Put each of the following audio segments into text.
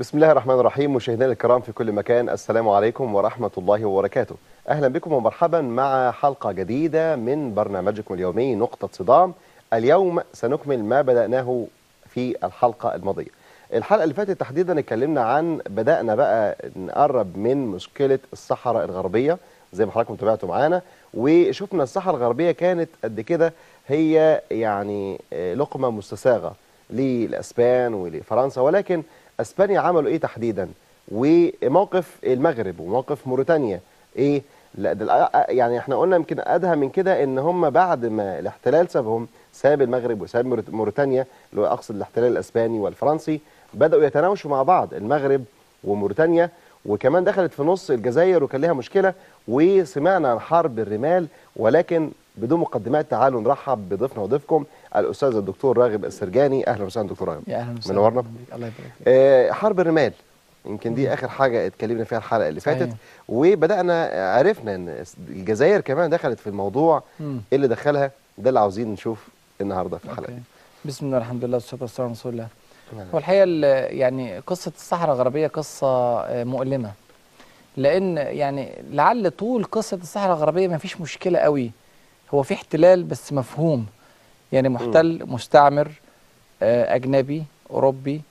بسم الله الرحمن الرحيم. مشاهدينا الكرام في كل مكان، السلام عليكم ورحمة الله وبركاته. أهلا بكم ومرحبا مع حلقة جديدة من برنامجكم اليومي نقطة صدام. اليوم سنكمل ما بدأناه في الحلقة الماضية. الحلقة اللي فاتت تحديدا اتكلمنا عن بدأنا بقى نقرب من مشكلة الصحراء الغربية زي ما حضراتكم تابعتوا معانا، وشفنا الصحراء الغربية كانت قد كده هي يعني لقمة مستساغة للأسبان ولفرنسا، ولكن اسبانيا عملوا ايه تحديدا؟ وموقف المغرب وموقف موريتانيا ايه؟ لا ده يعني احنا قلنا يمكن ادهى من كده ان هم بعد ما الاحتلال سابهم، ساب المغرب وساب موريتانيا اللي هو اقصد الاحتلال الاسباني والفرنسي، بداوا يتناوشوا مع بعض المغرب وموريتانيا، وكمان دخلت في نص الجزائر وكان لها مشكله، وسمعنا عن حرب الرمال. ولكن بدون مقدمات تعالوا نرحب بضيفنا وضيفكم الاستاذ الدكتور راغب السرجاني. اهلا وسهلا دكتور راغب. يا اهلا وسهلا. منورنا. الله يبارك فيك. حرب الرمال يمكن دي اخر حاجه اتكلمنا فيها الحلقه اللي صحيح. فاتت، وبدانا عرفنا ان الجزائر كمان دخلت في الموضوع. ايه اللي دخلها؟ ده اللي عاوزين نشوف النهارده في الحلقه. بسم الله الحمد لله والصلاه والسلام على رسول الله. هو الحقيقه يعني قصه الصحراء الغربيه قصه مؤلمه، لان يعني لعل طول قصه الصحراء الغربيه ما فيش مشكله قوي، هو في احتلال بس مفهوم، يعني محتل مستعمر اجنبي اوروبي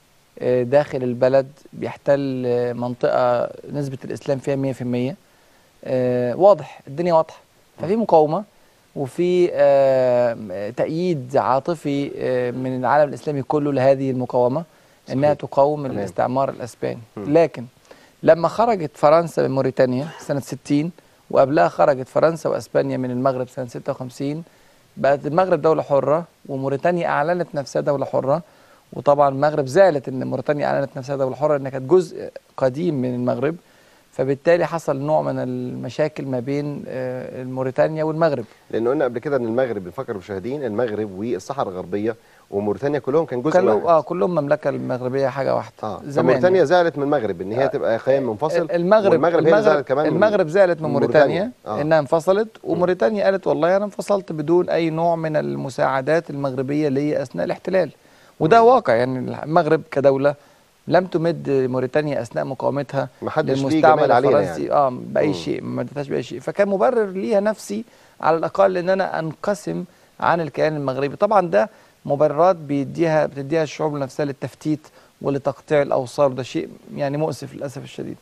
داخل البلد بيحتل منطقه نسبه الاسلام فيها 100%. واضح، الدنيا واضحه، ففي مقاومه وفي تأييد عاطفي من العالم الإسلامي كله لهذه المقاومة، أنها تقاوم الاستعمار الأسباني. لكن لما خرجت فرنسا من موريتانيا سنة 60، وقبلها خرجت فرنسا وأسبانيا من المغرب سنة 56، بقت المغرب دولة حرة وموريتانيا أعلنت نفسها دولة حرة. وطبعا المغرب زعلت أن موريتانيا أعلنت نفسها دولة حرة لأنها كانت جزء قديم من المغرب، فبالتالي حصل نوع من المشاكل ما بين موريتانيا والمغرب. لان قلنا قبل كده ان المغرب، بنفكر المشاهدين، المغرب والصحراء الغربيه وموريتانيا كلهم كان جزء واحد. كلهم مملكه المغربيه حاجه واحده. زمان فموريتانيا يعني زعلت من المغرب ان هي تبقى كيان منفصل. المغرب هي اللي زعلت كمان المغرب زعلت من موريتانيا انها انفصلت، وموريتانيا قالت والله انا انفصلت بدون اي نوع من المساعدات المغربيه لي اثناء الاحتلال. وده واقع، يعني المغرب كدوله لم تمد موريتانيا اثناء مقاومتها للمستعمر الفرنسي يعني. باي شيء، ما ادتهاش باي شيء، فكان مبرر ليها نفسي على الاقل ان انا انقسم عن الكيان المغربي. طبعا ده مبررات بتديها الشعوب نفسها للتفتيت ولتقطيع الاوصال، وده شيء يعني مؤسف للاسف الشديد.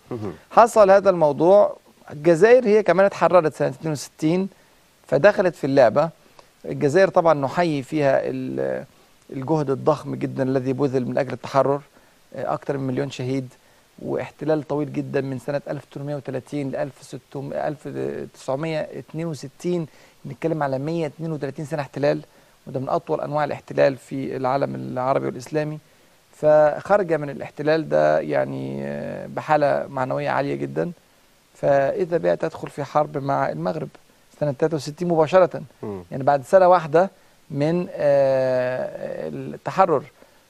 حصل هذا الموضوع. الجزائر هي كمان اتحررت سنه 62 فدخلت في اللعبه. الجزائر طبعا نحيي فيها الجهد الضخم جدا الذي بذل من اجل التحرر، اكثر من 1,000,000 شهيد، واحتلال طويل جدا من سنه 1830 ل 1962، نتكلم على 132 سنه احتلال، وده من اطول انواع الاحتلال في العالم العربي والاسلامي. فخرج من الاحتلال ده يعني بحاله معنويه عاليه جدا، فاذا بها تدخل في حرب مع المغرب سنه 63 مباشره، يعني بعد سنه واحده من التحرر.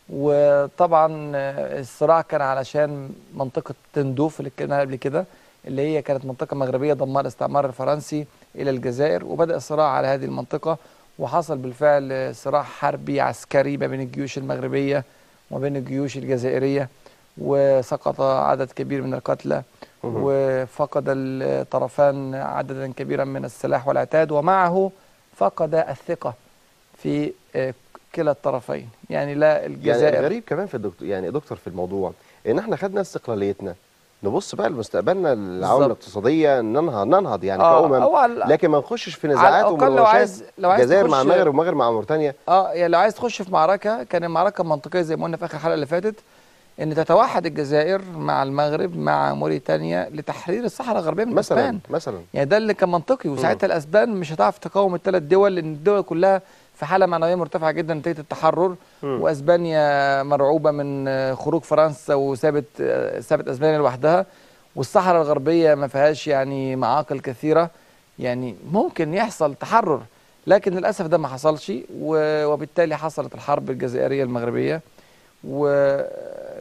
وطبعا الصراع كان علشان منطقه تندوف اللي اتكلمنا قبل كده، اللي هي كانت منطقه مغربيه ضمها الاستعمار الفرنسي الى الجزائر، وبدا الصراع على هذه المنطقه، وحصل بالفعل صراع حربي عسكري ما بين الجيوش المغربيه وما بين الجيوش الجزائريه، وسقط عدد كبير من القتلى، وفقد الطرفان عددا كبيرا من السلاح والعتاد، ومعه فقد الثقه في كلا الطرفين. يعني لا الجزائر، يعني الغريب كمان في الدكتور، يعني دكتور، في الموضوع ان احنا خدنا استقلاليتنا، نبص بقى لمستقبلنا العوامل الاقتصاديه، ننهض يعني كأمم، لكن ما نخشش في نزاعات ومناوشات الجزائر مع المغرب والمغرب مع موريتانيا. يعني لو عايز تخش في معركه، كان المعركه منطقيه زي ما قلنا في اخر الحلقه اللي فاتت، ان تتوحد الجزائر مع المغرب مع موريتانيا لتحرير الصحراء الغربيه من الاسبان مثلا. يعني ده اللي كان منطقي، وساعتها الاسبان مش هتعرف تقاوم الثلاث دول، لان الدول كلها في حاله معنويه مرتفعه جدا نتيجه التحرر. واسبانيا مرعوبه من خروج فرنسا وسابت اسبانيا لوحدها، والصحراء الغربيه ما فيهاش يعني معاقل كثيره، يعني ممكن يحصل تحرر، لكن للاسف ده ما حصلش، وبالتالي حصلت الحرب الجزائريه المغربيه. ولازم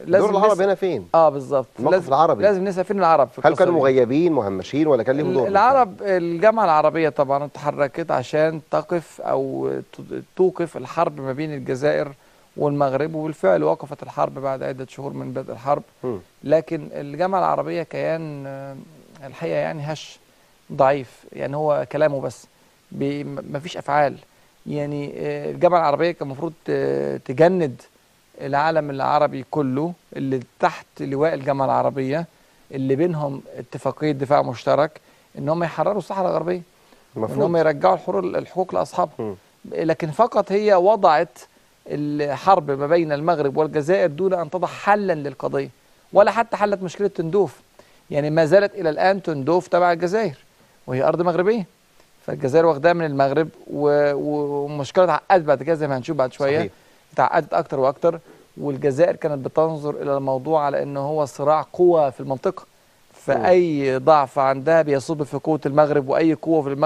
دور العرب هنا فين؟ بالظبط، الموقف العربي لازم نسال فين العرب في هل كانوا مغيبين مهمشين ولا كان ليهم دور؟ العرب، الجامعه العربيه طبعا اتحركت عشان تقف او توقف الحرب ما بين الجزائر والمغرب، وبالفعل وقفت الحرب بعد عدة شهور من بدء الحرب. لكن الجامعة العربية كيان الحقيقة يعني هش ضعيف، يعني هو كلامه بس مفيش أفعال. يعني الجامعة العربية كان المفروض تجند العالم العربي كله اللي تحت لواء الجامعة العربية، اللي بينهم اتفاقية دفاع مشترك، ان هم يحرروا الصحراء الغربية، ان هم يرجعوا الحقوق لاصحابها. لكن فقط هي وضعت الحرب ما بين المغرب والجزائر دون ان تضع حلا للقضية، ولا حتى حلت مشكلة تندوف. يعني ما زالت الى الان تندوف تبع الجزائر وهي ارض مغربية، فالجزائر واخداها من المغرب، ومشكلة اتعقدت بعد كده زي ما هنشوف بعد شوية. صحيح. اتعقدت اكتر واكتر، والجزائر كانت بتنظر الى الموضوع على انه هو صراع قوى في المنطقة، فأي ضعف عندها بيصب في قوة المغرب، وأي قوة في المغرب